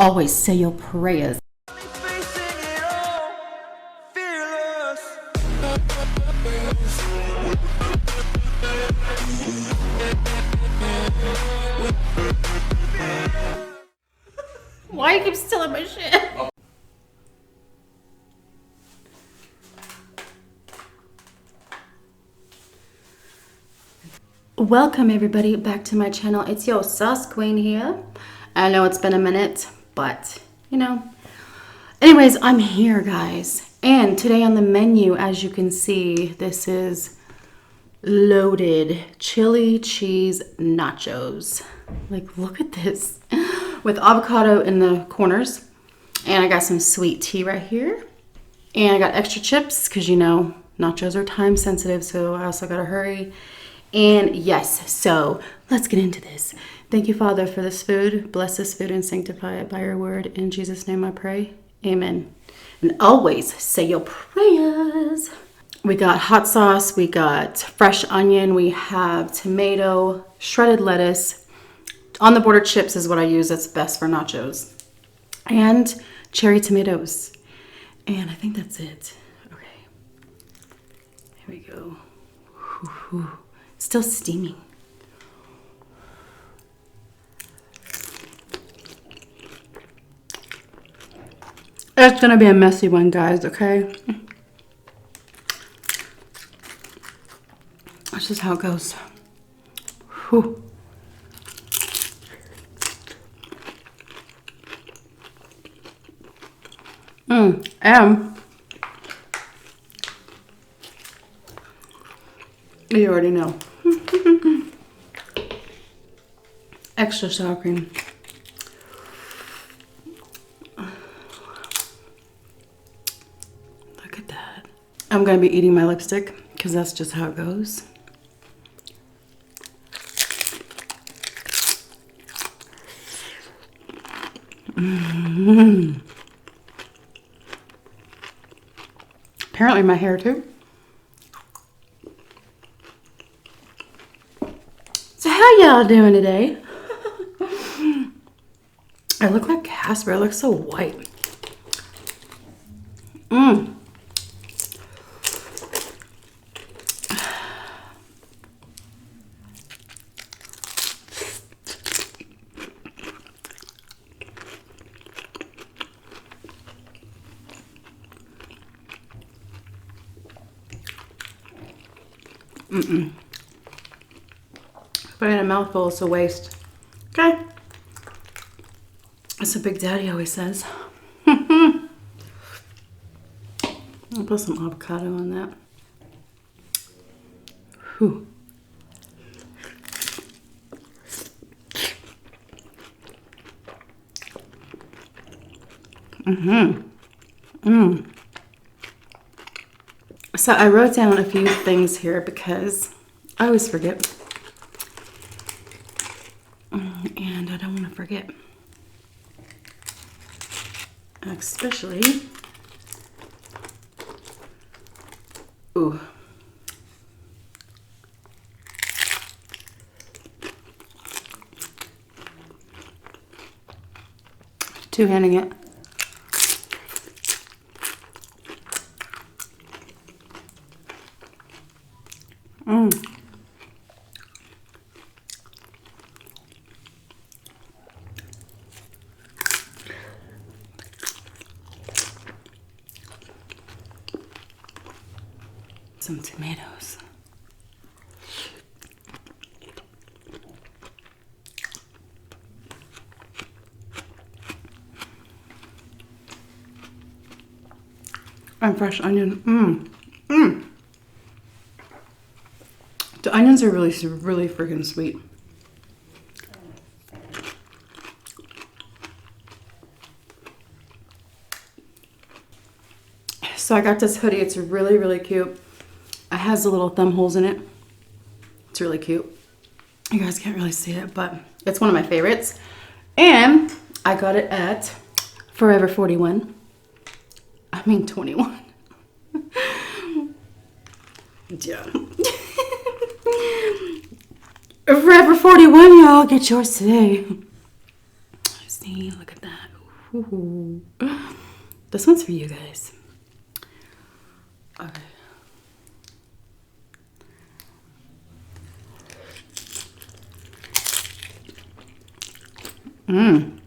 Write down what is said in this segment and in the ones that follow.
always say your prayers. Why you keep stealing my shit? Welcome everybody back to my channel. It's your sus queen here. I know it's been a minute, but you know. Anyways, I'm here guys. And today on the menu, as you can see, this is loaded chili cheese nachos. Like, look at this. With avocado in the corners. And I got some sweet tea right here. And I got extra chips because you know, nachos are time sensitive, so I also gotta hurry. And yes, so let's get into this. Thank you, Father, for this food. Bless this food and sanctify it by your word. In Jesus' name I pray. Amen. And always say your prayers. We got hot sauce. We got fresh onion. We have tomato, shredded lettuce. On the border chips is what I use. That's best for nachos. And cherry tomatoes. And I think that's it. Okay. Here we go. Whew. Still steaming. It's gonna be a messy one, guys, okay? That's just how it goes. Whew. And you already know. Extra sour cream. Look at that. I'm gonna be eating my lipstick because that's just how it goes. Apparently my hair too. So how y'all doing today? I look like Casper. I look so white. Putting a mouthful is a waste. Okay. That's what Big Daddy always says. I'll put some avocado on that. Whew. So I wrote down a few things here because I always forget. And I don't want to forget. Especially, ooh. Two-handing it. Some tomatoes. And fresh onion. The onions are really freaking sweet. So I got this hoodie. It's really cute. It has the little thumb holes in it. It's really cute. You guys can't really see it, but it's one of my favorites. And I got it at Forever 41. I mean 21. Yeah. Forever 41, y'all. Get yours today. See, look at that. Ooh. This one's for you guys. Okay. Mmm.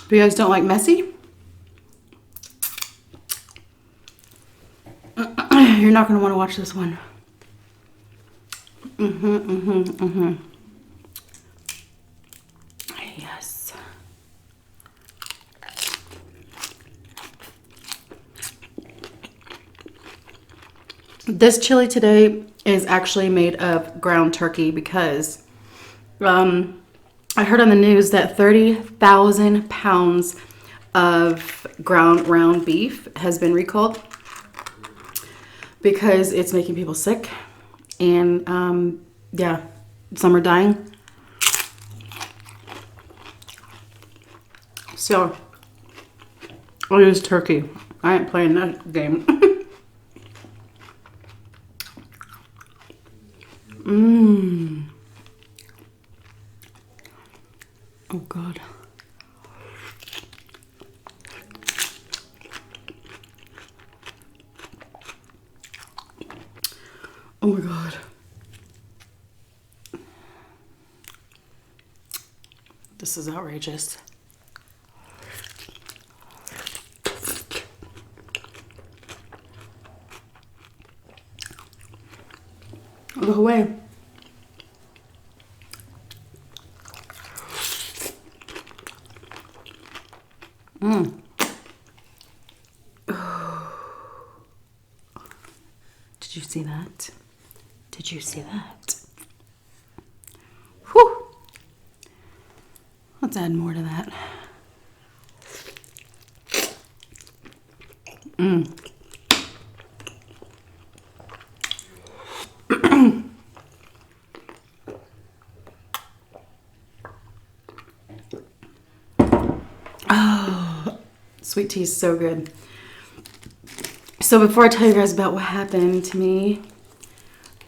If you guys don't like messy, you're not going to want to watch this one. Yes. This chili today is actually made of ground turkey because I heard on the news that 30,000 pounds of ground round beef has been recalled because it's making people sick. And yeah, some are dying. So I'll use turkey. I ain't playing that game. Mmm. Oh God. Oh my God. This is outrageous. Look away. Mmm. Did you see that? Did you see that? Whew. Let's add more to that. Mmm. Oh, sweet tea is so good. So before I tell you guys about what happened to me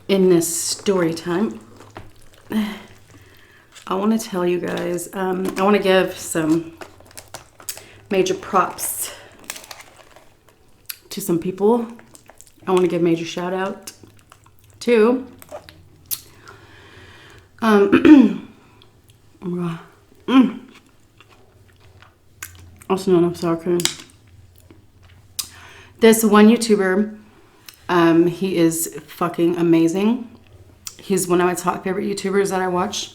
in this story time, I want to tell you guys, I want to give some major props to some people. I want to give major shout out to also known as sour cream. This one YouTuber, he is fucking amazing. He's one of my top favorite YouTubers that I watch.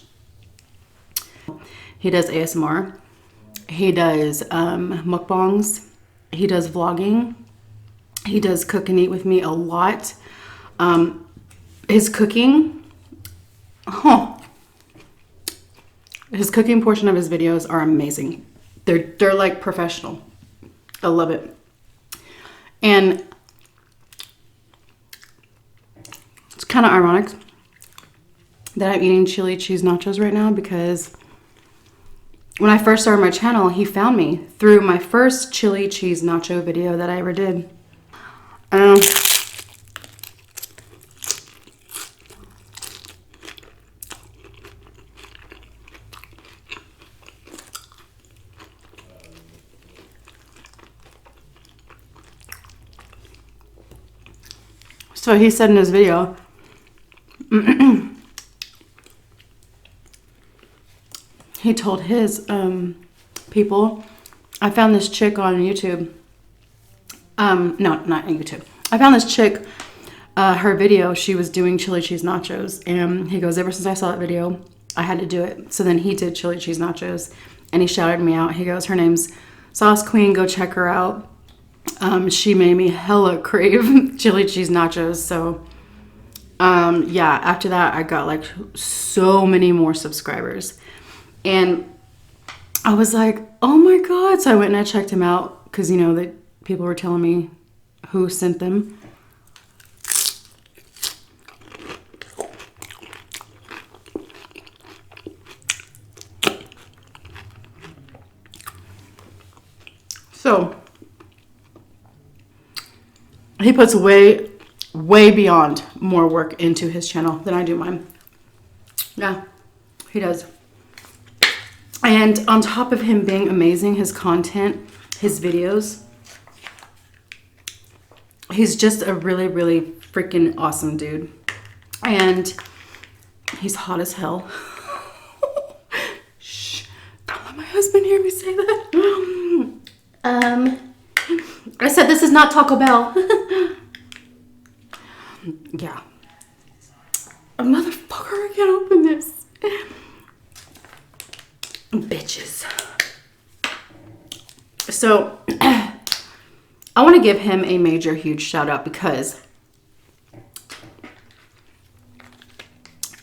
He does ASMR. He does mukbangs. He does vlogging. He does cook and eat with me a lot. His cooking, his cooking portion of his videos are amazing. They're like professional. I love it. And it's kind of ironic that I'm eating chili cheese nachos right now because when I first started my channel, he found me through my first chili cheese nacho video that I ever did. So he said in his video, he told his people, I found this chick on YouTube. No, not on YouTube. I found this chick, her video, she was doing chili cheese nachos. And he goes, ever since I saw that video, I had to do it. So then he did chili cheese nachos and he shouted me out. He goes, her name's Sauce Queen, go check her out. She made me hella crave chili cheese nachos. So yeah, after that I got like so many more subscribers and I was like, oh my God. So I went and I checked him out because you know that people were telling me who sent them. So he puts way way beyond more work into his channel than I do mine. Yeah, he does. And on top of him being amazing, his content, his videos, he's just a really, really freaking awesome dude. And he's hot as hell. Shh, don't let my husband hear me say that. I said this is not Taco Bell. Yeah. A motherfucker, I can't open this. Bitches. So, I want to give him a major, huge shout out because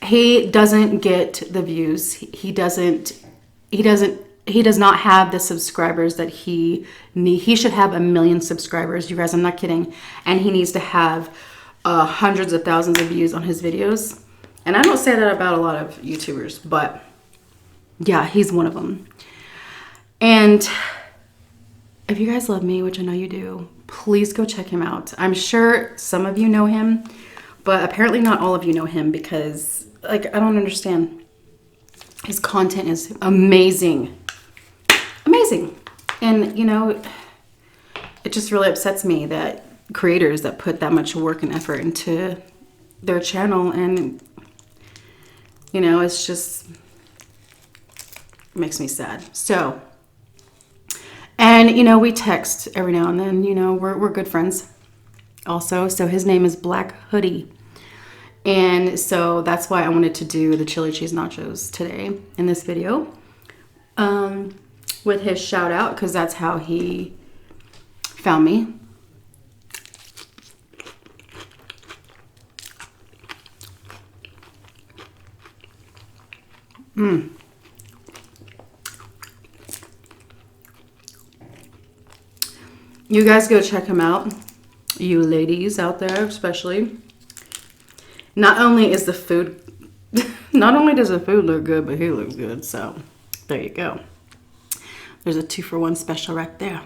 he doesn't get the views. He does not have the subscribers that he need. He should have 1 million subscribers. You guys, I'm not kidding. And he needs to have hundreds of thousands of views on his videos. And I don't say that about a lot of YouTubers, but yeah, he's one of them. And if you guys love me, which I know you do, please go check him out. I'm sure some of you know him, but apparently not all of you know him because, like, I don't understand. His content is amazing. Amazing. And, you know, it just really upsets me that creators that put that much work and effort into their channel and, you know, it's just makes me sad. So, and, you know, we text every now and then, you know, we're good friends also. So his name is Black Hoodie. And so that's why I wanted to do the chili cheese nachos today in this video with his shout out, because that's how he found me. You guys go check him out. You ladies out there especially. Not only is the food, not only does the food look good, but he looks good. So there you go. There's a 2-for-1 special right there.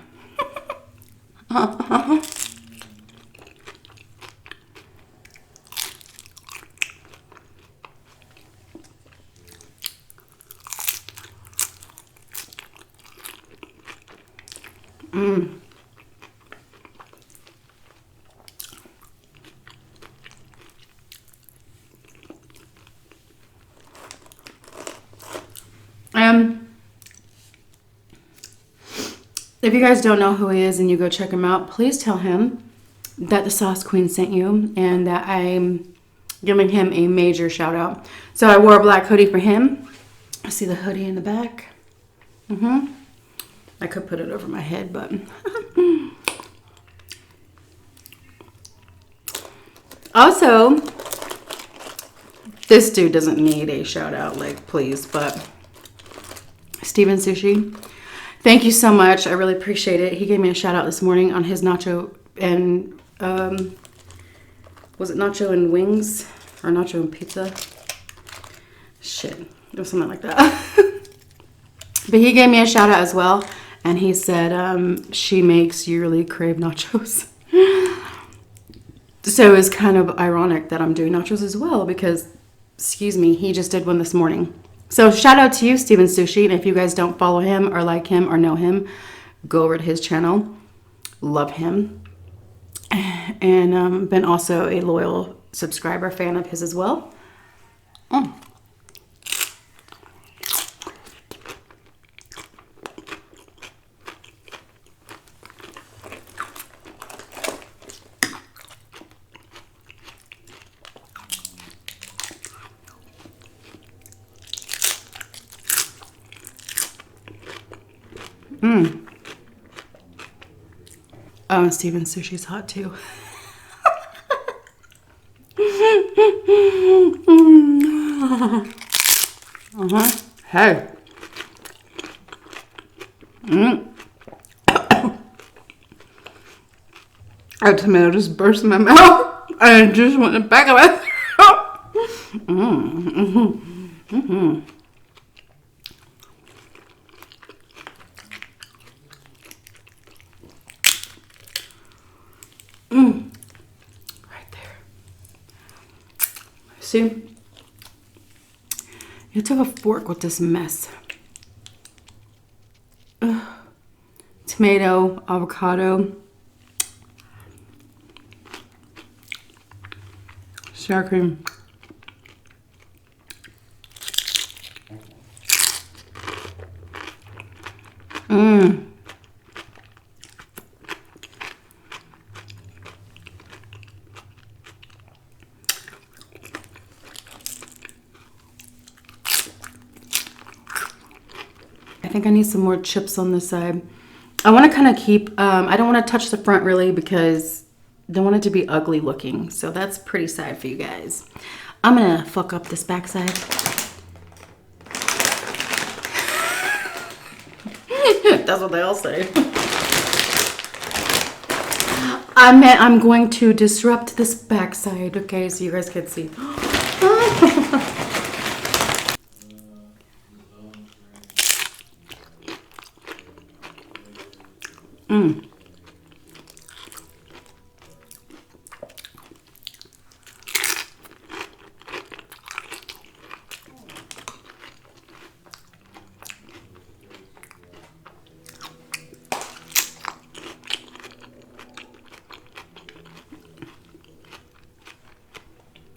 If you guys don't know who he is and you go check him out, please tell him that the Sauce Queen sent you and that I'm giving him a major shout out. So I wore a black hoodie for him. I see the hoodie in the back. I could put it over my head, but also, this dude doesn't need a shout out, like, please, but Steven Sushi, thank you so much. I really appreciate it. He gave me a shout out this morning on his nacho and was it nacho and wings or nacho and pizza? Shit, it was something like that. But he gave me a shout out as well, and he said she makes yearly crave nachos. So it's kind of ironic that I'm doing nachos as well because, excuse me, he just did one this morning. So shout out to you, Steven Sushi. And if you guys don't follow him or like him or know him, go over to his channel. Love him. And been also a loyal subscriber, fan of his as well. Oh, Steven Sushi's hot too. Hey. That tomato just burst in my mouth. And it just went in the back of my throat. Right there. See? You took a fork with this mess. Ugh. Tomato, avocado, sour cream. Mmm. I think I need some more chips on this side. I want to kind of keep, I don't want to touch the front really because I don't want it to be ugly looking. So that's pretty sad for you guys. I'm going to fuck up this backside. That's what they all say. I'm going to disrupt this backside, okay, so you guys can see. Mmm.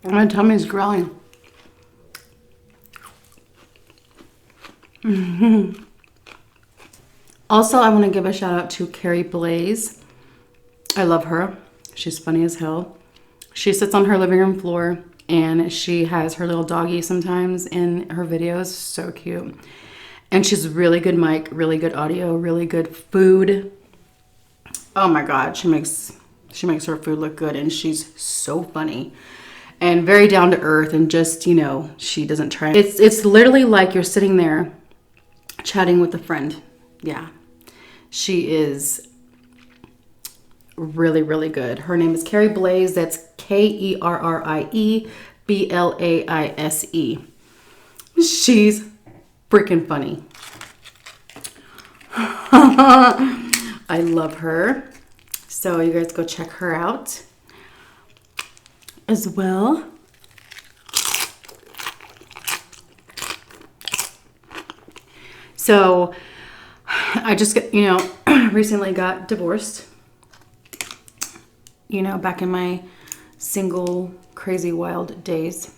My tummy's growling. Also, I want to give a shout out to Carrie Blaze. I love her. She's funny as hell. She sits on her living room floor and she has her little doggy sometimes in her videos. So cute. And she's really good mic, really good audio, really good food. Oh my God, she makes her food look good and she's so funny. And very down to earth and just, you know, she doesn't try. It's literally like you're sitting there chatting with a friend. Yeah. She is really, really good. Her name is Carrie Blaze. That's Kerrie Blaise. She's freaking funny. I love her. So you guys go check her out as well. So I just, recently got divorced, back in my single crazy wild days.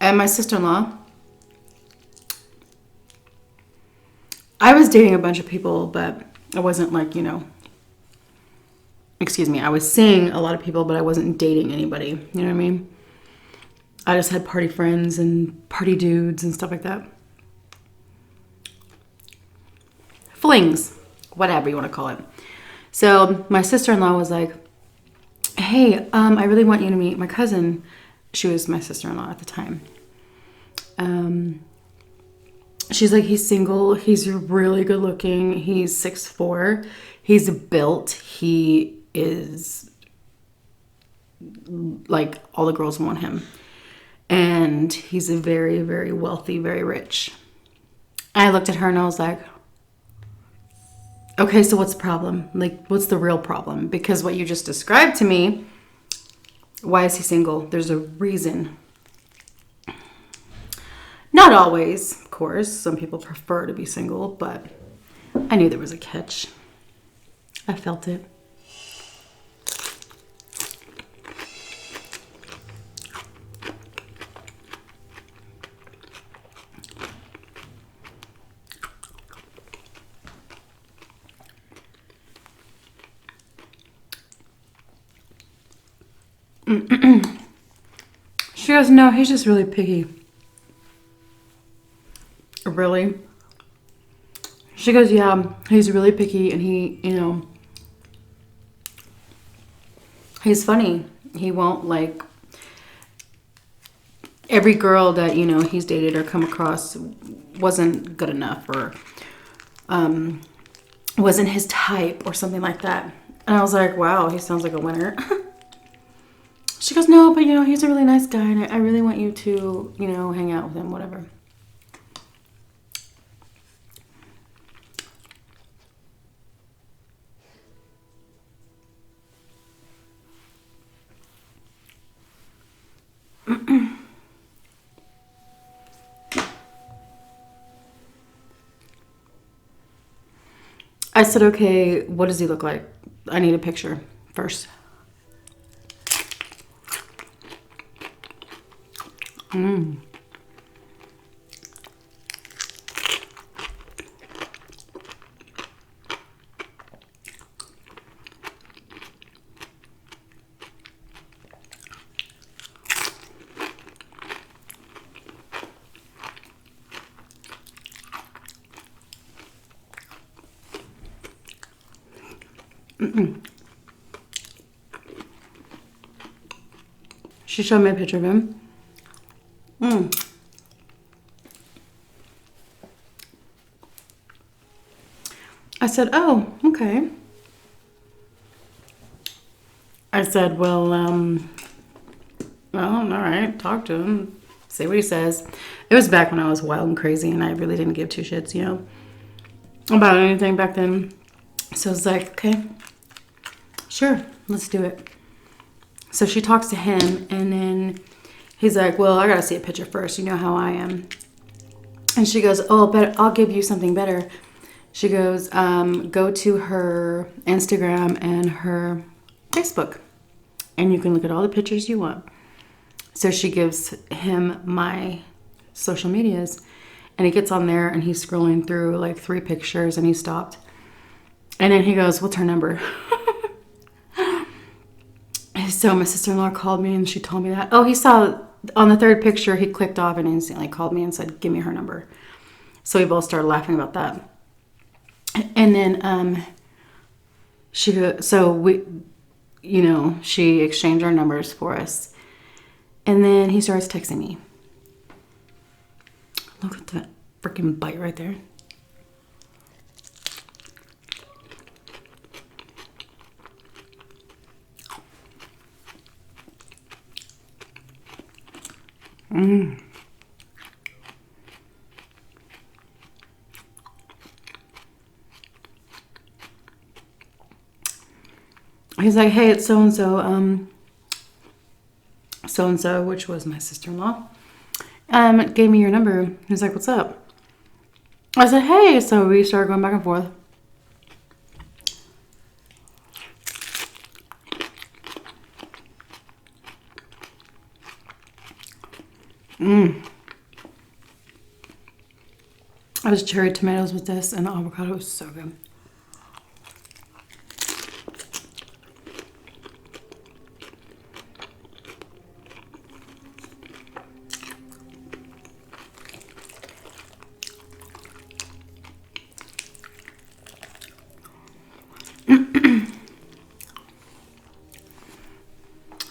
And my sister-in-law, I was dating a bunch of people, but I wasn't like, I was seeing a lot of people, but I wasn't dating anybody. You know what I mean? I just had party friends and party dudes and stuff like that. Flings, whatever you want to call it. So my sister-in-law was like, hey, I really want you to meet my cousin. She was my sister-in-law at the time. She's like, he's single. He's really good looking. He's 6'4". He's built. He is like all the girls want him. And he's a very, very wealthy, very rich. I looked at her and I was like, okay, so what's the problem? Like, what's the real problem? Because what you just described to me, why is he single? There's a reason. Not always, of course. Some people prefer to be single, but I knew there was a catch. I felt it. She goes, no, he's just really picky. Really? She goes, yeah, he's really picky and he, he's funny. He won't like every girl that, he's dated or come across wasn't good enough or wasn't his type or something like that. And I was like, wow, he sounds like a winner. She goes, no, but he's a really nice guy, and I really want you to, hang out with him, whatever. I said, okay, what does he look like? I need a picture first. She showed me a picture of him. I said, oh, okay. I said, well, all right, talk to him, see what he says. It was back when I was wild and crazy, and I really didn't give two shits, about anything back then. So I was like, okay, sure, let's do it. So she talks to him, and then he's like, well, I gotta see a picture first. You know how I am. And she goes, oh, but I'll give you something better. She goes, go to her Instagram and her Facebook, and you can look at all the pictures you want. So she gives him my social medias, and he gets on there, and he's scrolling through like 3 pictures, and he stopped. And then he goes, what's her number? So my sister-in-law called me, and she told me that. Oh, he saw on the 3rd picture, he clicked off and instantly called me and said, give me her number. So we both started laughing about that. And then she exchanged our numbers for us. And then he starts texting me. Look at that freaking bite right there. He's like, hey, it's so-and-so, so-and-so, which was my sister-in-law, gave me your number. He's like, what's up? I said, hey. So we started going back and forth. I was cherry tomatoes with this, and the avocado was so good.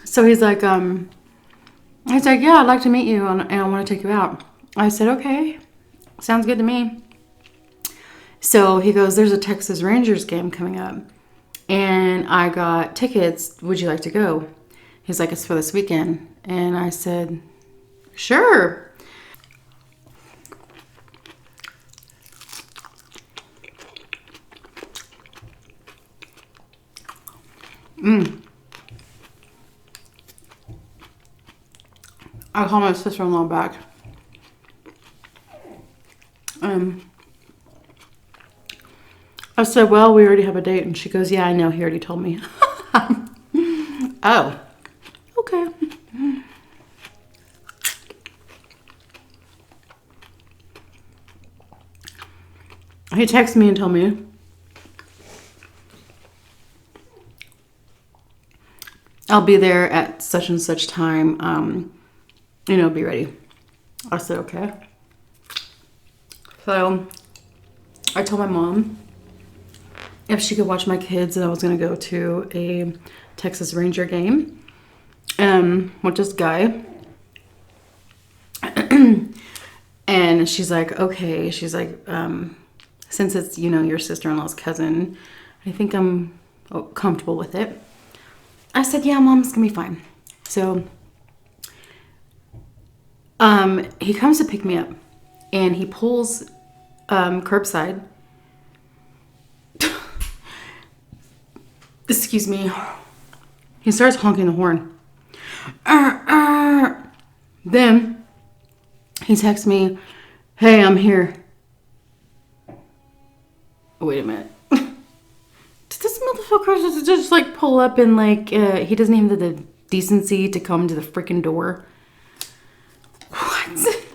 So he's like, yeah, I'd like to meet you, and I want to take you out. I said, okay, sounds good to me. So he goes, there's a Texas Rangers game coming up, and I got tickets. Would you like to go? He's like, it's for this weekend. And I said, sure. I called my sister-in-law back. I said, well, we already have a date. And she goes, yeah, I know. He already told me. Oh, okay. He texted me and told me, I'll be there at such and such time. Be ready. I said, okay. So I told my mom if she could watch my kids, that I was going to go to a Texas Ranger game with this guy. And she's like, okay. She's like, since it's, your sister-in-law's cousin, I think I'm comfortable with it. I said, yeah, Mom, it's going to be fine. So he comes to pick me up, and he pulls curbside. Excuse me. He starts honking the horn. Then he texts me, "Hey, I'm here." Wait a minute. Did this motherfucker just like pull up and like he doesn't even have the decency to come to the freaking door? What?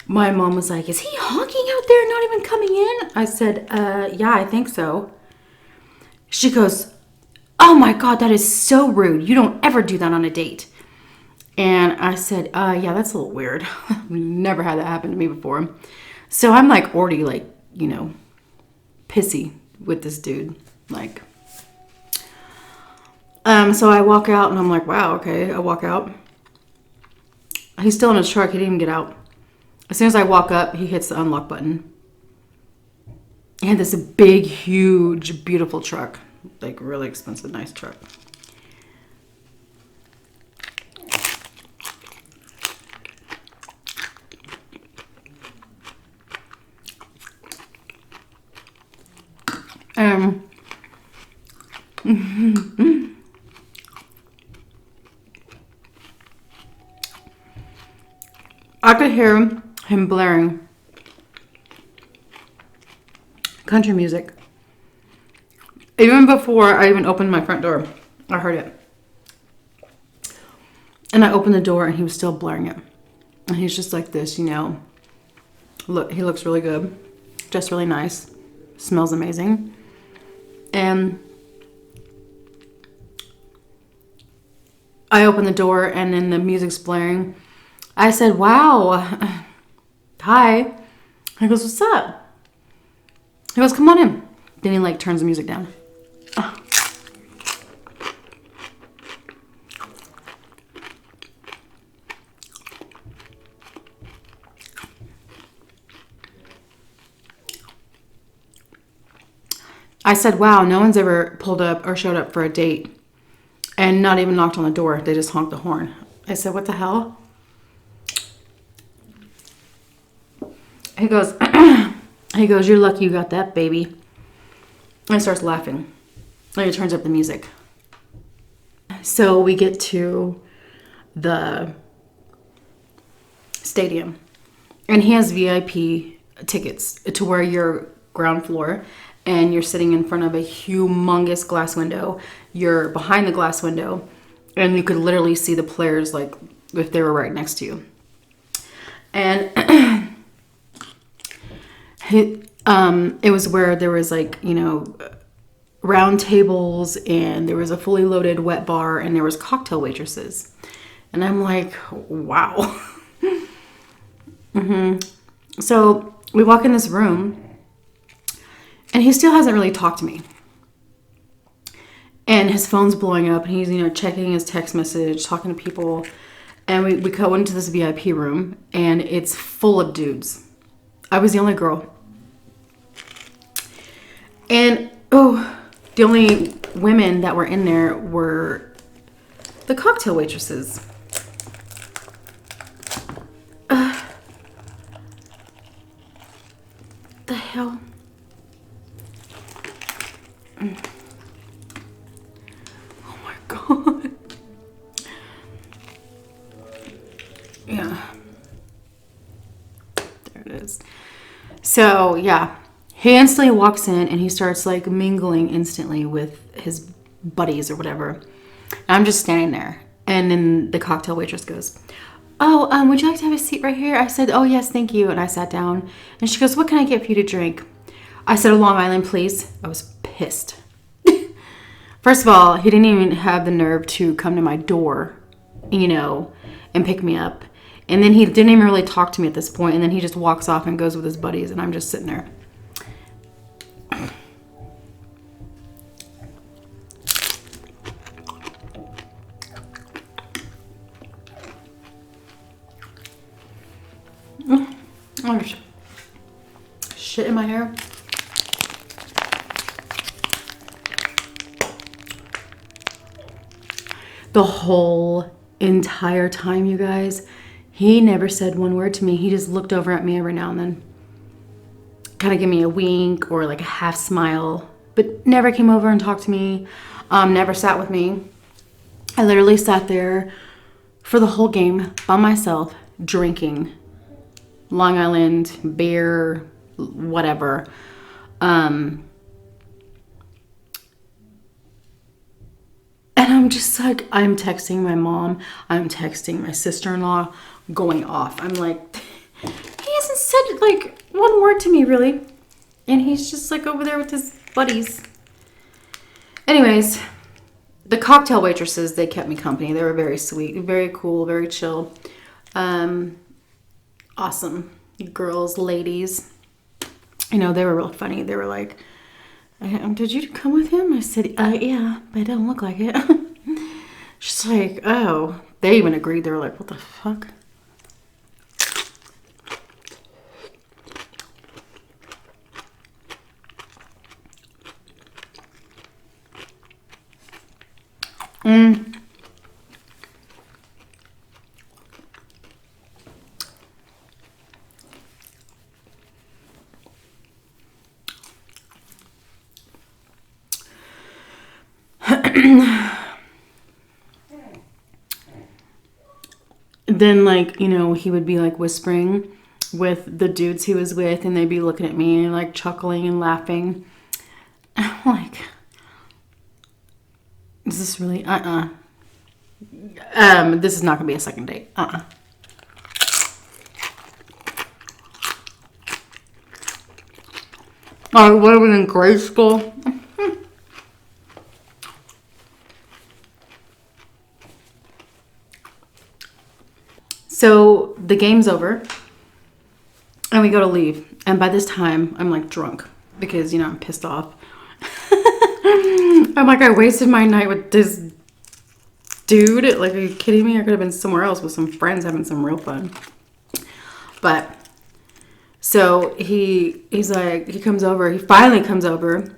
My mom was like, "Is he honking out there, not even coming in?" I said, "Yeah, I think so." She goes, "Oh my God, that is so rude. You don't ever do that on a date." And I said, "Yeah, that's a little weird. Never had that happen to me before." So I'm like already like, you know, pissy with this dude. Like, so I walk out and I'm like, wow, okay. I walk out. He's still in his truck. He didn't even get out. As soon as I walk up, he hits the unlock button. He had this big, huge, beautiful truck. Like, really expensive, nice truck. I could hear him blaring country music. Even before I even opened my front door, I heard it. And I opened the door and he was still blaring it. And he's just like this, you know. Look, he looks really good. Just really nice. Smells amazing. And I opened the door and then the music's blaring. I said, "Wow. Hi." He goes, "What's up?" He goes, "Come on in." Then he like turns the music down. I said, "Wow, no one's ever pulled up or showed up for a date and not even knocked on the door. They just honked the horn." I said, "What the hell?" He goes, "You're lucky you got that, baby." And he starts laughing. And he turns up the music. So we get to the stadium. And he has VIP tickets to where you're ground floor. And you're sitting in front of a humongous glass window. You're behind the glass window. And you could literally see the players like if they were right next to you. And it was where there was like, you know, round tables and there was a fully loaded wet bar and there was cocktail waitresses. And I'm like, wow. So we walk in this room and he still hasn't really talked to me. And his phone's blowing up and he's, you know, checking his text message, talking to people. And we go into this VIP room and it's full of dudes. I was the only girl. And, the only women that were in there were the cocktail waitresses. The hell? Oh my God. Yeah. There it is. So, yeah. He instantly walks in and he starts like mingling instantly with his buddies or whatever. And I'm just standing there. And then the cocktail waitress goes, "Oh, would you like to have a seat right here?" I said, "Oh, yes, thank you." And I sat down. And she goes, "What can I get for you to drink?" I said, "A Long Island, please." I was pissed. First of all, he didn't even have the nerve to come to my door, you know, and pick me up. And then he didn't even really talk to me at this point. And then he just walks off and goes with his buddies. And I'm just sitting there. Oh, there's shit in my hair. The whole entire time, you guys, he never said one word to me. He just looked over at me every now and then. Kind of give me a wink or like a half smile, but never came over and talked to me. Never sat with me. I literally sat there for the whole game by myself, drinking Long Island beer, whatever. And I'm just like, I'm texting my mom, I'm texting my sister-in-law, going off. I'm like, he hasn't said like one word to me really. And he's just like over there with his buddies. Anyways, the cocktail waitresses, they kept me company. They were very sweet, very cool, very chill. Awesome girls, ladies. You know, they were real funny. They were like, did you come with him? I said, yeah, but it don't look like it. She's like, oh. They even agreed. They were like, what the fuck? Then, like, you know, he would be like whispering with the dudes he was with, and they'd be looking at me and like chuckling and laughing. I'm like, is this really this is not gonna be a second date. Oh, what, was in grade school? So the game's over and we go to leave. And by this time, I'm like drunk because, you know, I'm pissed off. I'm like, I wasted my night with this dude. Like, are you kidding me? I could have been somewhere else with some friends having some real fun. But so he's like, he comes over. He finally comes over.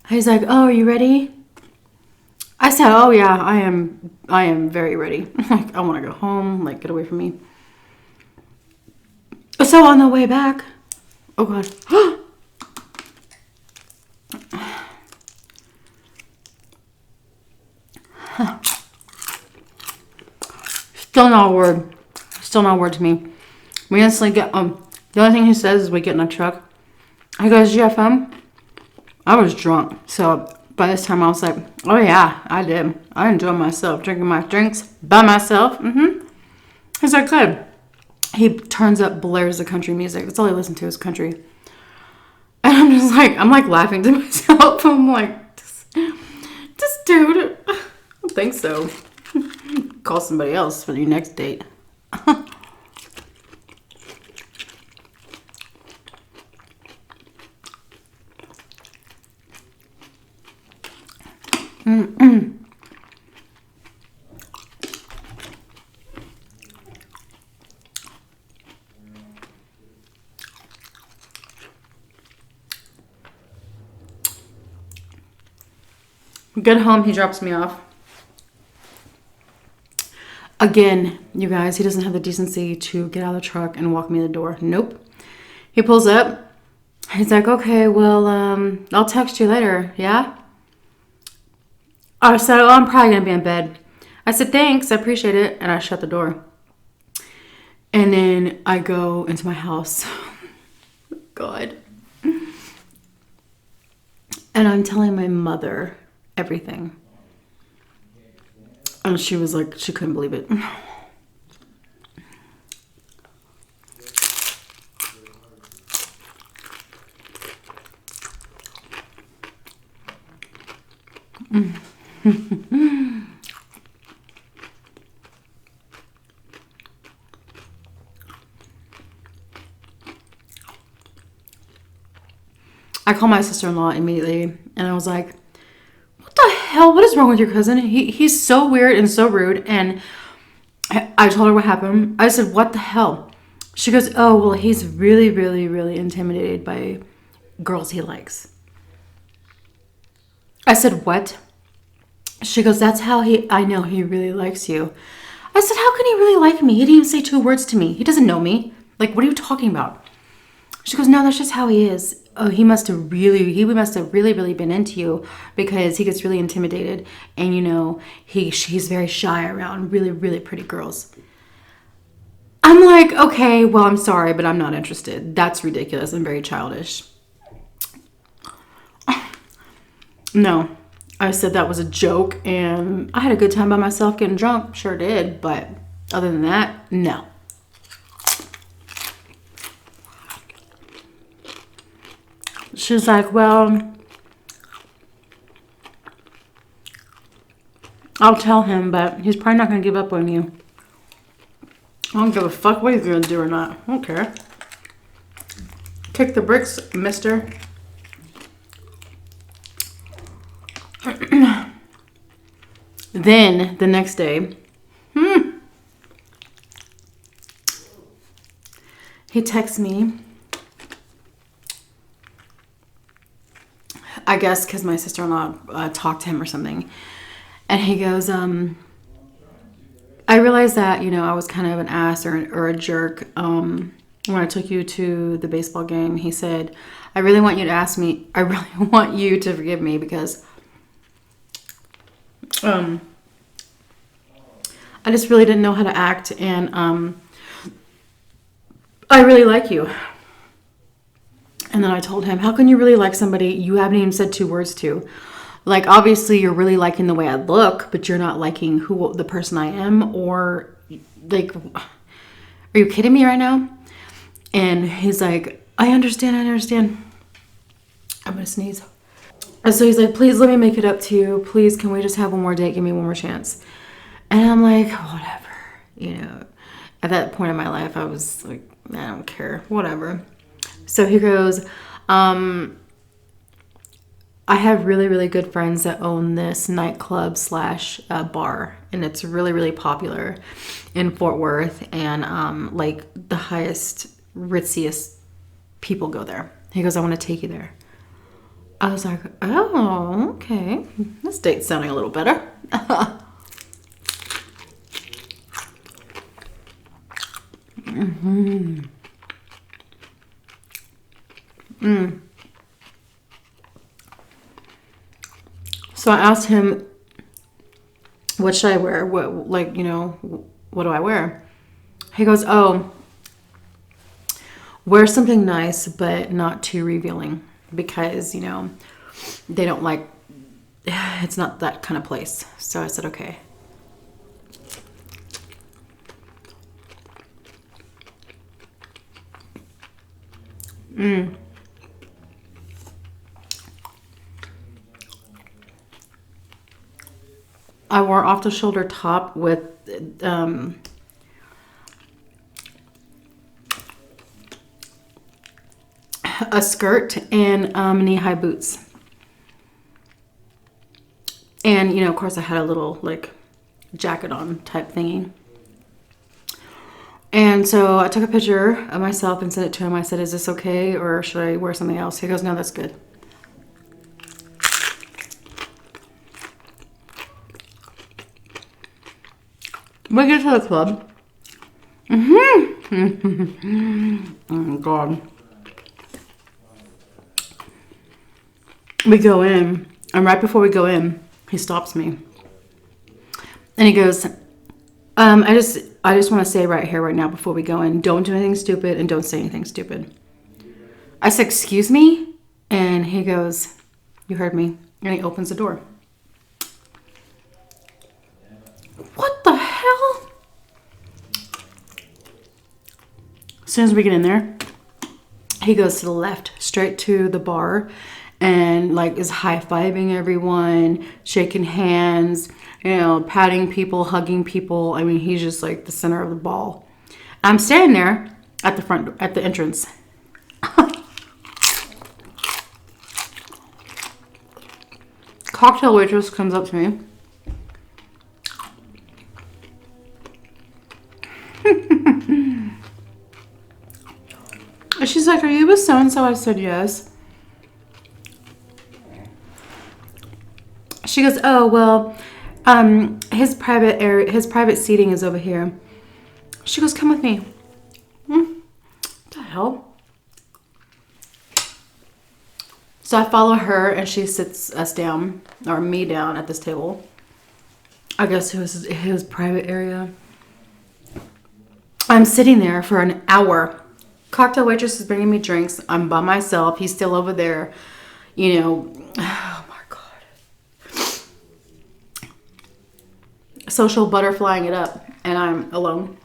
He's like, oh, are you ready? I said, oh yeah, I am very ready. Like, I want to go home, like, get away from me. So on the way back, oh God. Still not a word. Still not a word to me. We instantly get, the only thing he says is we get in a truck. He goes, GFM. I was drunk, so by this time I was like, oh yeah, I did. I enjoyed myself, drinking my drinks by myself. He's like, good. He turns up, blares the country music. That's all he listens to is country. And I'm just like, I'm like laughing to myself. I'm like, this dude, I don't think so. Call somebody else for your next date. Get home, he drops me off. Again, you guys, he doesn't have the decency to get out of the truck and walk me to the door. Nope. He pulls up. He's like, okay, well, I'll text you later, yeah? I said, oh, I'm probably going to be in bed. I said, thanks, I appreciate it. And I shut the door. And then I go into my house. God. And I'm telling my mother everything. And she was like, she couldn't believe it. I called my sister-in-law immediately and I was like, what the hell? What is wrong with your cousin? He's so weird and so rude. And I told her what happened. I said, what the hell? She goes, oh, well, he's really, really, really intimidated by girls he likes. I said, what? She goes, that's how I know he really likes you. I said, how can he really like me? He didn't even say 2 words to me. He doesn't know me. Like, what are you talking about? She goes, no, that's just how he is. Oh, he must have really, really been into you because he gets really intimidated. And, you know, he's very shy around really, really pretty girls. I'm like, okay, well, I'm sorry, but I'm not interested. That's ridiculous and very childish. No, I said that was a joke, and I had a good time by myself getting drunk. Sure did, but other than that, no. She's like, well, I'll tell him, but he's probably not going to give up on you. I don't give a fuck what he's going to do or not. I don't care. Kick the bricks, mister. Then, the next day, he texts me. I guess because my sister-in-law talked to him or something. And he goes, I realized that, you know, I was kind of an ass or a jerk when I took you to the baseball game. He said, I really want you to forgive me because I just really didn't know how to act, and I really like you. And then I told him, how can you really like somebody you haven't even said 2 words to? Like, obviously you're really liking the way I look, but you're not liking the person I am, or like, are you kidding me right now? And he's like, I understand. I'm gonna sneeze. And so he's like, please let me make it up to you. Please, can we just have one more date? Give me one more chance. And I'm like, whatever. You know, at that point in my life, I was like, I don't care. Whatever. So he goes, I have really, really good friends that own this nightclub / bar. And it's really, really popular in Fort Worth. And like the highest, ritziest people go there. He goes, I want to take you there. I was like, oh, okay. This date's sounding a little better. So I asked him, what should I wear? What do I wear? He goes, oh, wear something nice, but not too revealing because, you know, they don't like, it's not that kind of place. So I said, okay. I wore off-the-shoulder top with a skirt and knee-high boots. And, you know, of course, I had a little, like, jacket on type thingy. And so I took a picture of myself and sent it to him. I said, is this okay, or should I wear something else? He goes, no, that's good. We get to the club. Oh, God. We go in, and right before we go in, he stops me. And he goes, I just want to say right here, right now, before we go in, don't do anything stupid and don't say anything stupid. I said, excuse me? And he goes, you heard me. And he opens the door. What the hell? As soon as we get in there, he goes to the left, straight to the bar, and like is high-fiving everyone, shaking hands, you know, patting people, hugging people. I mean, he's just like the center of the ball. I'm standing there at the front, at the entrance. Cocktail waitress comes up to me. She's like, are you with so-and-so? I said, yes. She goes, oh, well, his private area, his private seating is over here. She goes, come with me. What the hell? So I follow her and she sits us down, or me down at this table. I guess it was his private area. I'm sitting there for an hour. Cocktail waitress is bringing me drinks. I'm by myself. He's still over there. You know, oh my God. Social butterflying it up. And I'm alone.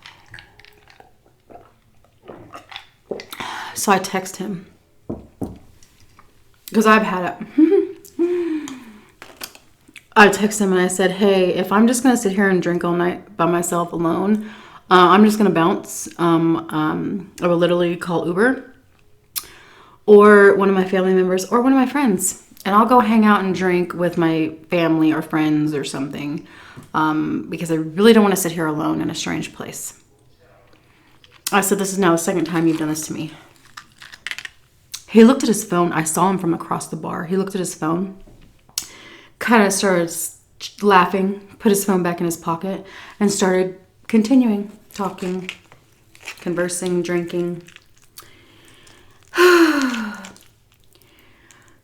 So I text him. Because I've had it. I text him and I said, hey, if I'm just going to sit here and drink all night by myself alone, I'm just going to bounce. I will literally call Uber or one of my family members or one of my friends. And I'll go hang out and drink with my family or friends or something. Because I really don't want to sit here alone in a strange place. I said, this is now the second time you've done this to me. He looked at his phone. I saw him from across the bar. He looked at his phone, kind of started laughing, put his phone back in his pocket, and started continuing talking, conversing, drinking.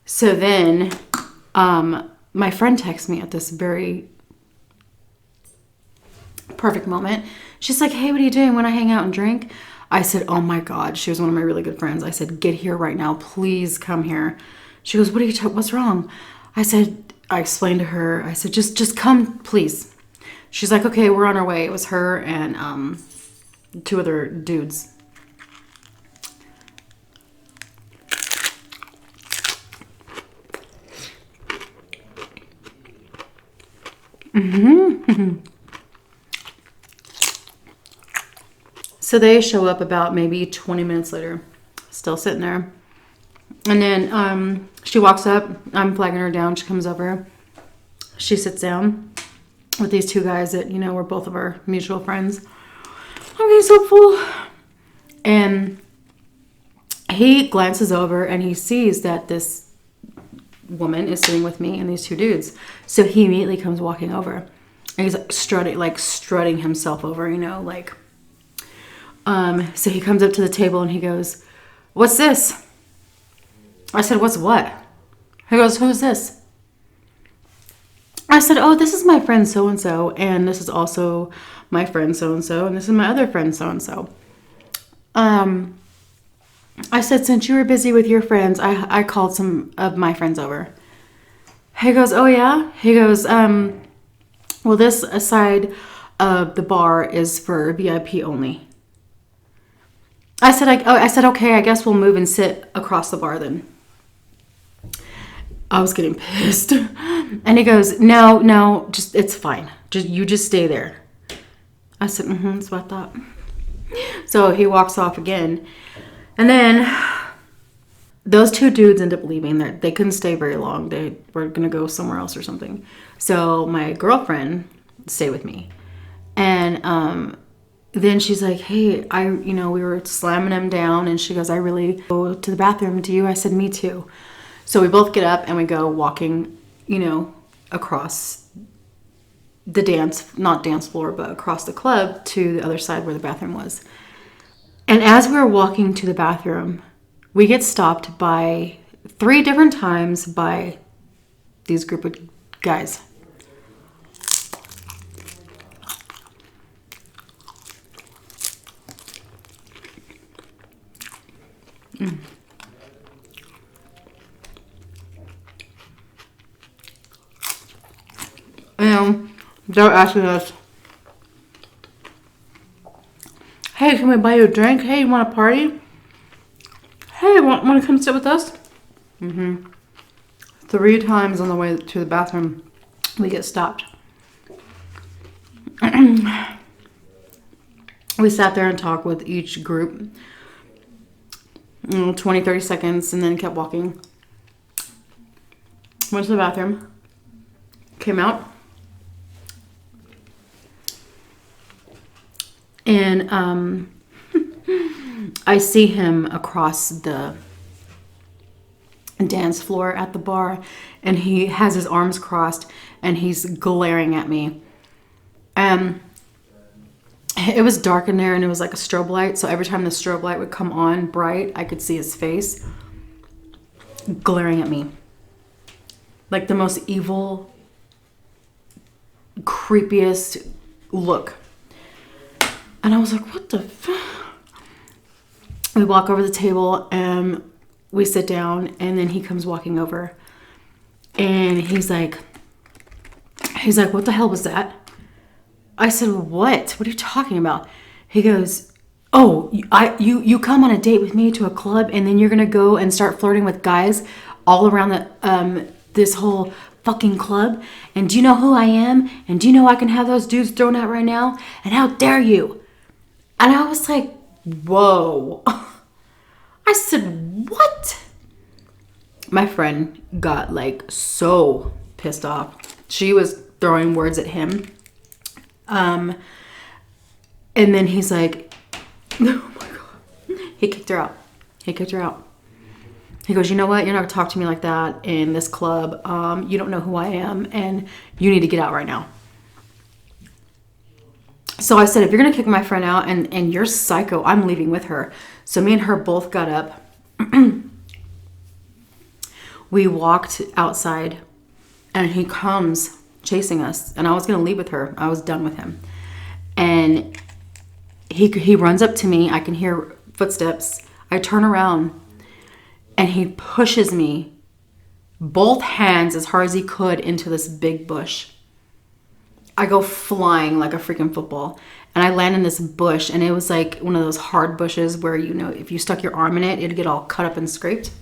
So then my friend texts me at this very perfect moment. She's like, hey, what are you doing? Want to hang out and drink? I said, oh my God. She was one of my really good friends. I said, get here right now. Please come here. She goes, what's wrong? I explained to her. I said, just come, please. She's like, okay, we're on our way. It was her and two other dudes. So they show up about maybe 20 minutes later, still sitting there. And then she walks up. I'm flagging her down. She comes over. She sits down with these two guys that, you know, were both of our mutual friends. I'm getting so full. And he glances over and he sees that this woman is sitting with me and these two dudes. So he immediately comes walking over. And he's like strutting himself over, you know, like... So he comes up to the table and he goes, what's this? I said, what's what? He goes, who's this? I said, oh, this is my friend so-and-so. And this is also my friend so-and-so. And this is my other friend so-and-so. I said, since you were busy with your friends, I called some of my friends over. He goes, oh yeah? He goes, well, this side of the bar is for VIP only. I said, okay, I guess we'll move and sit across the bar then. I was getting pissed. And he goes, no, just, it's fine. You just stay there. I said, that's what I thought. So he walks off again. And then those two dudes end up leaving. They couldn't stay very long. They were going to go somewhere else or something. So my girlfriend stayed with me. And, then she's like, hey, we were slamming him down. And she goes, I really go to the bathroom. Do you? I said, me too. So we both get up and we go walking, across the not dance floor, but across the club to the other side where the bathroom was. And as we were walking to the bathroom, we get stopped by 3 different times by these group of guys. And they're asking us, hey, can we buy you a drink? Hey, you want to party? Hey, want to come sit with us? 3 times on the way to the bathroom, we get stopped. We sat there and talked with each group. 20, 30 seconds, and then kept walking. Went to the bathroom. Came out. And I see him across the dance floor at the bar, and he has his arms crossed and he's glaring at me. It was dark in there and it was like a strobe light, so every time the strobe light would come on bright, I could see his face glaring at me. Like the most evil, creepiest look. And I was like, what the fuck? We walk over the table and we sit down, and then he comes walking over and he's like, what the hell was that? I said, what are you talking about? He goes, oh, you come on a date with me to a club, and then you're gonna go and start flirting with guys all around the this whole fucking club, and do you know who I am? And do you know I can have those dudes thrown out right now? And how dare you? And I was like, whoa. I said, what? My friend got like so pissed off. She was throwing words at him. And then he's like, oh my God. He kicked her out. He goes, you know what? You're not gonna talk to me like that in this club. You don't know who I am, and you need to get out right now. So I said, if you're gonna kick my friend out and you're psycho, I'm leaving with her. So me and her both got up. We walked outside, and he comes chasing us, and I was gonna leave with her. I was done with him. And he runs up to me. I can hear footsteps. I turn around, and he pushes me, both hands as hard as he could, into this big bush. I go flying like a freaking football, and I land in this bush, and it was like one of those hard bushes where, you know, if you stuck your arm in it, it'd get all cut up and scraped.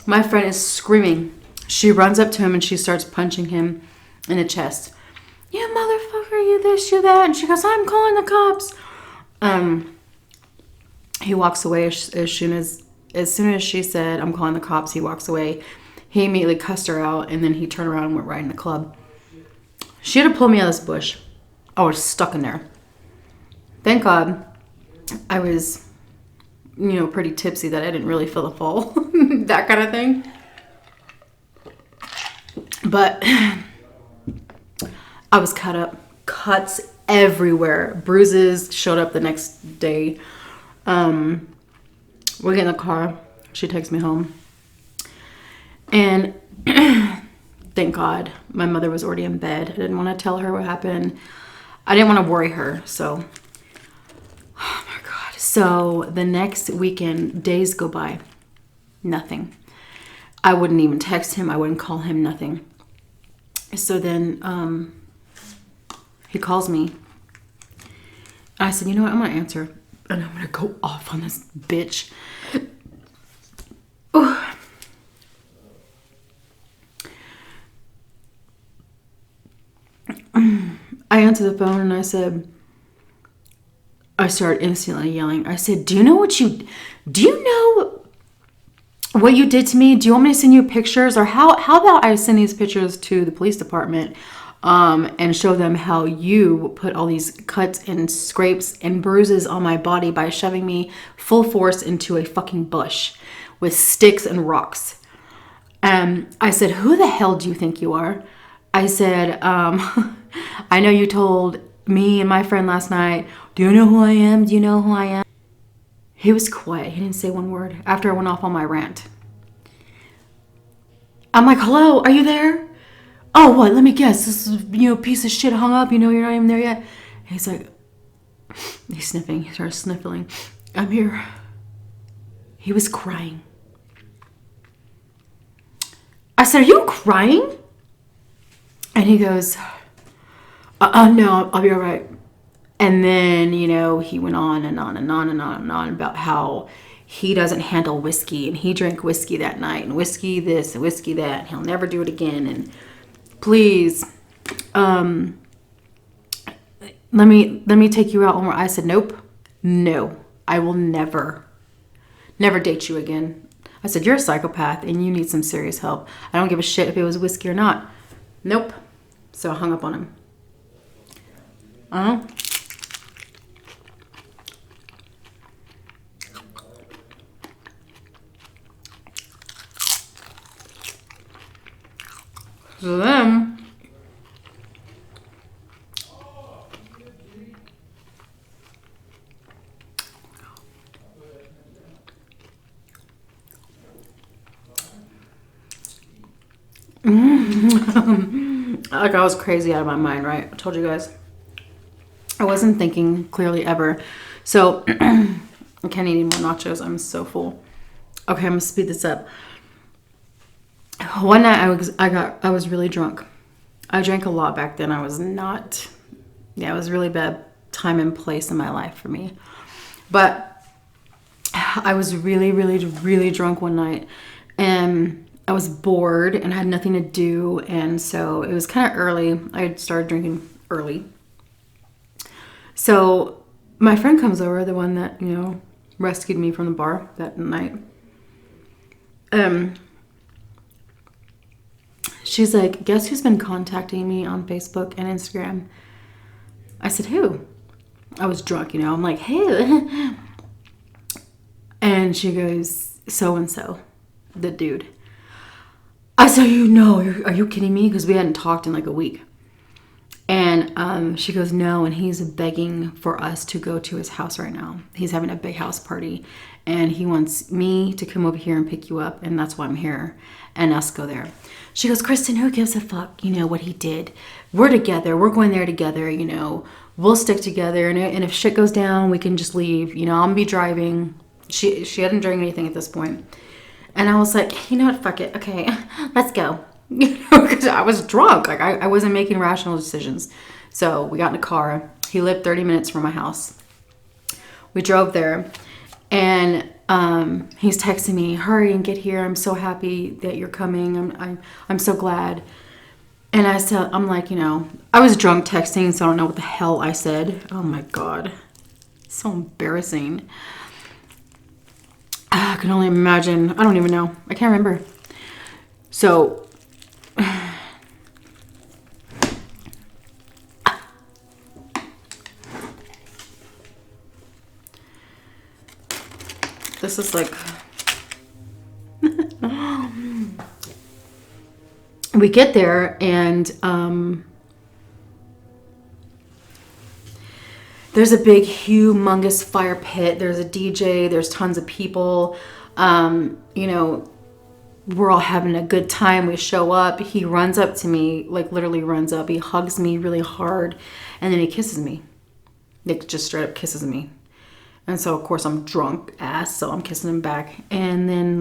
My friend is screaming. She runs up to him and she starts punching him in the chest. You motherfucker, you this, you that. And she goes, I'm calling the cops. He walks away as soon as she said, I'm calling the cops, he walks away. He immediately cussed her out, and then he turned around and went right in the club. She had to pull me out of this bush. I was stuck in there. Thank God I was, you know, pretty tipsy that I didn't really feel the fall. That kind of thing. But I was cut up. Cuts everywhere. Bruises showed up the next day. We get in the car. She takes me home. And thank God my mother was already in bed. I didn't want to tell her what happened. I didn't want to worry her. So, oh my God. So the next weekend, days go by. Nothing. I wouldn't even text him. I wouldn't call him, nothing. So then he calls me. I said, you know what? I'm going to answer. And I'm going to go off on this bitch. Ooh. I answered the phone and I said, I started instantly yelling. I said, do you know what you did to me? Do you want me to send you pictures? Or how about I send these pictures to the police department and show them how you put all these cuts and scrapes and bruises on my body by shoving me full force into a fucking bush with sticks and rocks. I said, who the hell do you think you are? I said, I know you told me and my friend last night, do you know who I am? Do you know who I am? He was quiet. He didn't say one word after I went off on my rant. I'm like, hello, are you there? Oh, what? Let me guess. This is, piece of shit hung up. You're not even there yet. And he's like, he's sniffing. He starts sniffling. I'm here. He was crying. I said, are you crying? And he goes, no, I'll be all right. And then, he went on and on and on and on and on about how he doesn't handle whiskey, and he drank whiskey that night, and whiskey this and whiskey that, and he'll never do it again. And please, let me take you out one more. I said, nope, no, I will never date you again. I said, you're a psychopath and you need some serious help. I don't give a shit if it was whiskey or not. Nope. So I hung up on him. So then, like I was crazy out of my mind, right? I told you guys. I wasn't thinking clearly ever. So I can't eat any more nachos. I'm so full. Okay, I'm gonna speed this up. One night I was really drunk. I drank a lot back then. It was really bad time and place in my life for me. But I was really, really, really drunk one night, and I was bored and had nothing to do, and so it was kind of early. I had started drinking early. So my friend comes over, the one that, rescued me from the bar that night. She's like, guess who's been contacting me on Facebook and Instagram? I said, who? I was drunk, I'm like, hey. And she goes, so-and-so, the dude. I said, are you kidding me? Because we hadn't talked in like a week. And she goes, no, and he's begging for us to go to his house right now. He's having a big house party, and he wants me to come over here and pick you up, and that's why I'm here, and us go there. She goes, Kristen, who gives a fuck, what he did? We're together. We're going there together, We'll stick together, and if shit goes down, we can just leave. I'm going to be driving. She hadn't drank anything at this point. And I was like, you know what, fuck it. Okay, let's go. Because I was drunk. Like, I wasn't making rational decisions. So we got in a car. He lived 30 minutes from my house. We drove there, and he's texting me, hurry and get here. I'm so happy that you're coming. I'm so glad. And I'm like, I was drunk texting, so I don't know what the hell I said. Oh my God. So embarrassing. I can only imagine. I don't even know. I can't remember. So this is like we get there, and there's a big, humongous fire pit. There's a DJ. There's tons of people. We're all having a good time. We show up. He runs up to me, like literally runs up. He hugs me really hard, and then he kisses me. Like just straight up kisses me. And so, of course, I'm drunk ass, so I'm kissing him back. And then,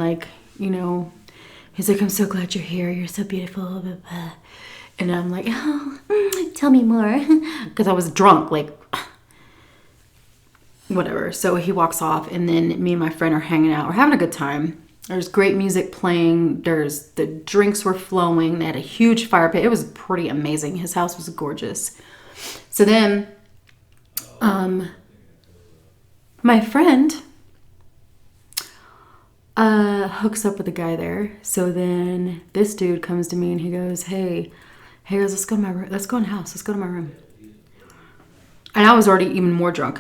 he's like, I'm so glad you're here. You're so beautiful. Blah, blah, blah. And I'm like, oh, tell me more. Because I was drunk, like, whatever. So he walks off, and then me and my friend are hanging out. We're having a good time. There's great music playing. The drinks were flowing. They had a huge fire pit. It was pretty amazing. His house was gorgeous. So then, my friend hooks up with a guy there. So then this dude comes to me and he goes, hey guys, let's go to my room. Let's go in the house. Let's go to my room. And I was already even more drunk.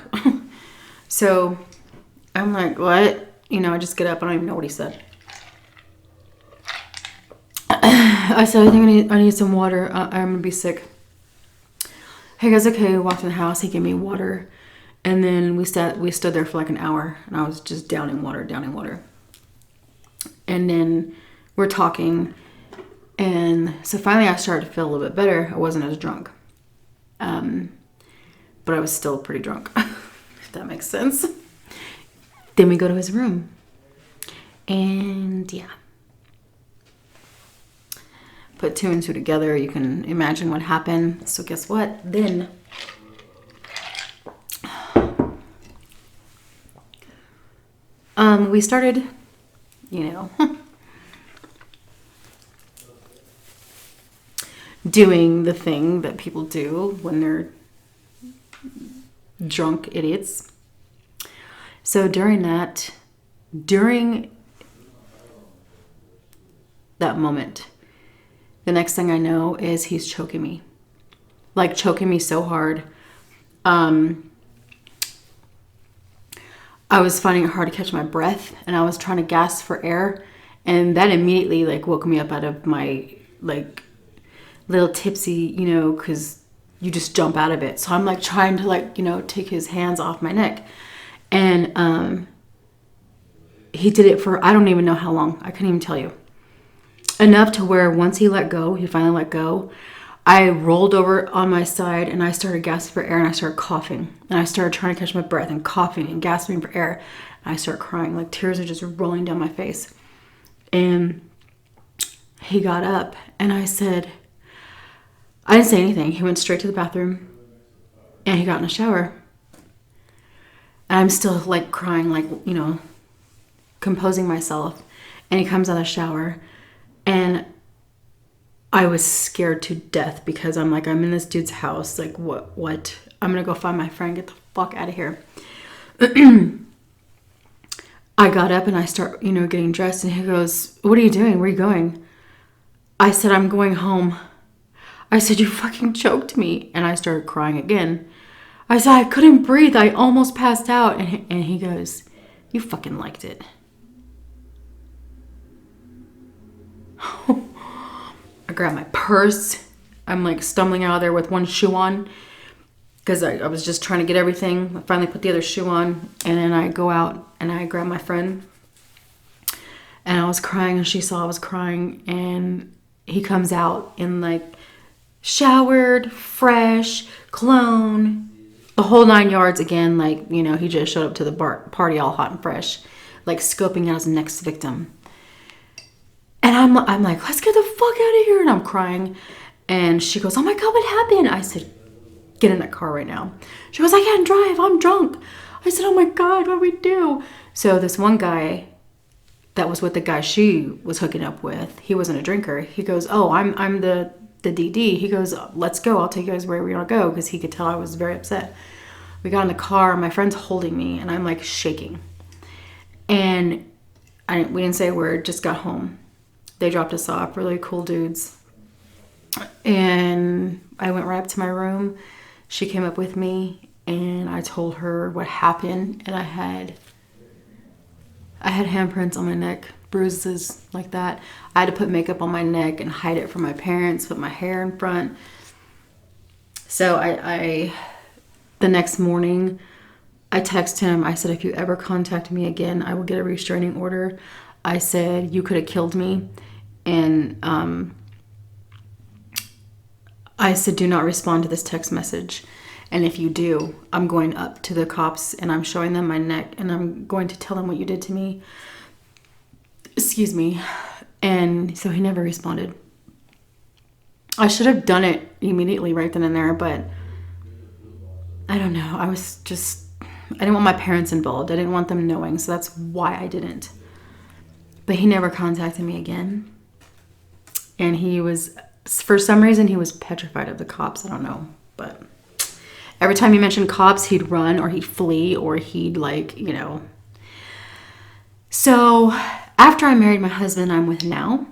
So I'm like, what? I just get up. I don't even know what he said. I said, I think I need some water. I'm going to be sick. Hey guys, okay. We walked in the house. He gave me water. And then we stood there for like an hour, and I was just downing water. And then we're talking, and so finally I started to feel a little bit better. I wasn't as drunk, but I was still pretty drunk, if that makes sense. Then we go to his room, and yeah, put two and two together. You can imagine what happened. So guess what? Then we started, doing the thing that people do when they're drunk idiots. So during that moment, the next thing I know is he's choking me. Like choking me so hard. I was finding it hard to catch my breath, and I was trying to gasp for air, and that immediately like woke me up out of my like little tipsy, you know, because you just jump out of it. So I'm like trying to like, you know, take his hands off my neck, and he did it for I don't even know how long. I couldn't even tell you. Enough to where once he finally let go, I rolled over on my side and I started gasping for air, and I started coughing, and I started trying to catch my breath and coughing and gasping for air. And I started crying, like tears are just rolling down my face. And he got up, and I didn't say anything. He went straight to the bathroom and he got in the shower. And I'm still like crying, like, you know, composing myself. And he comes out of the shower, and I was scared to death because I'm like, I'm in this dude's house. Like, what? I'm going to go find my friend, get the fuck out of here. I got up and I start, you know, getting dressed, and he goes, what are you doing? Where are you going? I said, I'm going home. I said, you fucking choked me. And I started crying again. I said, I couldn't breathe. I almost passed out. And he goes, you fucking liked it. I grabbed my purse. I'm like stumbling out of there with one shoe on because I was just trying to get everything. I finally put the other shoe on, and then I go out and I grab my friend, and I was crying, and she saw I was crying, and he comes out in like showered, fresh, cologne, the whole 9 yards again. Like, you know, he just showed up to the party all hot and fresh, like scoping out his next victim. And I'm like, let's get the fuck out of here. And I'm crying. And she goes, oh my God, what happened? I said, get in that car right now. She goes, I can't drive. I'm drunk. I said, oh my God, what do we do? So this one guy that was with the guy she was hooking up with, he wasn't a drinker. He goes, oh, I'm the DD. He goes, let's go. I'll take you guys where we want to go. Because he could tell I was very upset. We got in the car. My friend's holding me. And I'm like shaking. And we didn't say a word. Just got home. They dropped us off, really cool dudes. And I went right up to my room. She came up with me, and I told her what happened. And I had handprints on my neck, bruises like that. I had to put makeup on my neck and hide it from my parents, put my hair in front. So the next morning, I texted him. I said, if you ever contact me again, I will get a restraining order. I said, you could have killed me. And I said, do not respond to this text message. And if you do, I'm going up to the cops and I'm showing them my neck and I'm going to tell them what you did to me. Excuse me. And so he never responded. I should have done it immediately right then and there, but I don't know. I didn't want my parents involved. I didn't want them knowing, so that's why I didn't. But he never contacted me again. And he was, for some reason, he was petrified of the cops. I don't know. But every time he mentioned cops, he'd run or he'd flee or he'd like, you know. So after I married my husband I'm with now,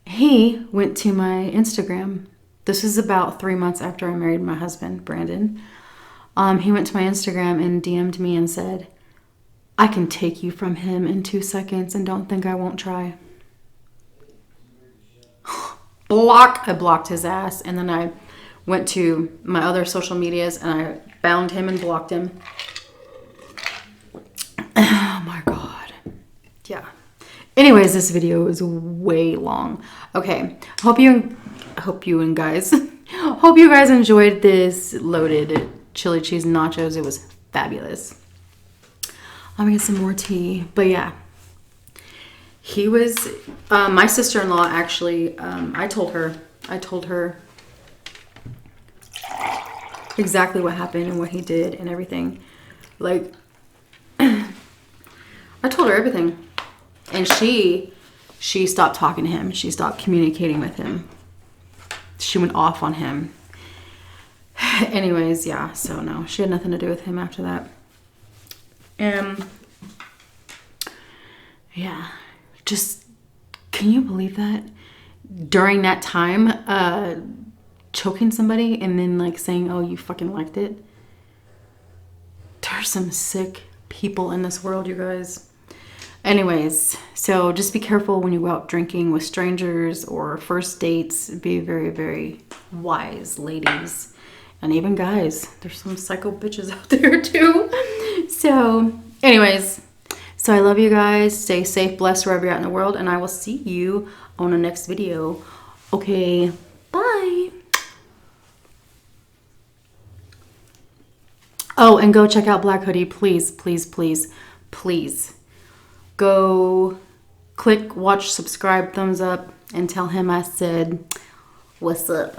he went to my Instagram. This is about 3 months after I married my husband, Brandon. He went to my Instagram and DM'd me and said, I can take you from him in 2 seconds and don't think I won't try. Block. I blocked his ass. And then I went to my other social medias and I found him and blocked him. Oh my God. Yeah. Anyways, this video is way long. Okay. Hope you guys enjoyed this loaded chili cheese nachos. It was fabulous. I'm gonna get some more tea. But yeah. He was, my sister-in-law actually, I told her exactly what happened and what he did and everything. Like, I told her everything. And she stopped talking to him. She stopped communicating with him. She went off on him. Anyways, yeah, so no, she had nothing to do with him after that. Yeah, just, can you believe that? During that time, choking somebody and then like saying, oh, you fucking liked it. There's some sick people in this world, you guys. Anyways, so just be careful when you go out drinking with strangers or first dates. Be very, very wise, ladies. And even guys. There's some psycho bitches out there too. So, anyways. So I love you guys. Stay safe, blessed wherever you're at in the world. And I will see you on the next video. Okay, bye. Oh, and go check out Black Hoodie. Please, please, please, please. Go click, watch, subscribe, thumbs up, and tell him I said, what's up?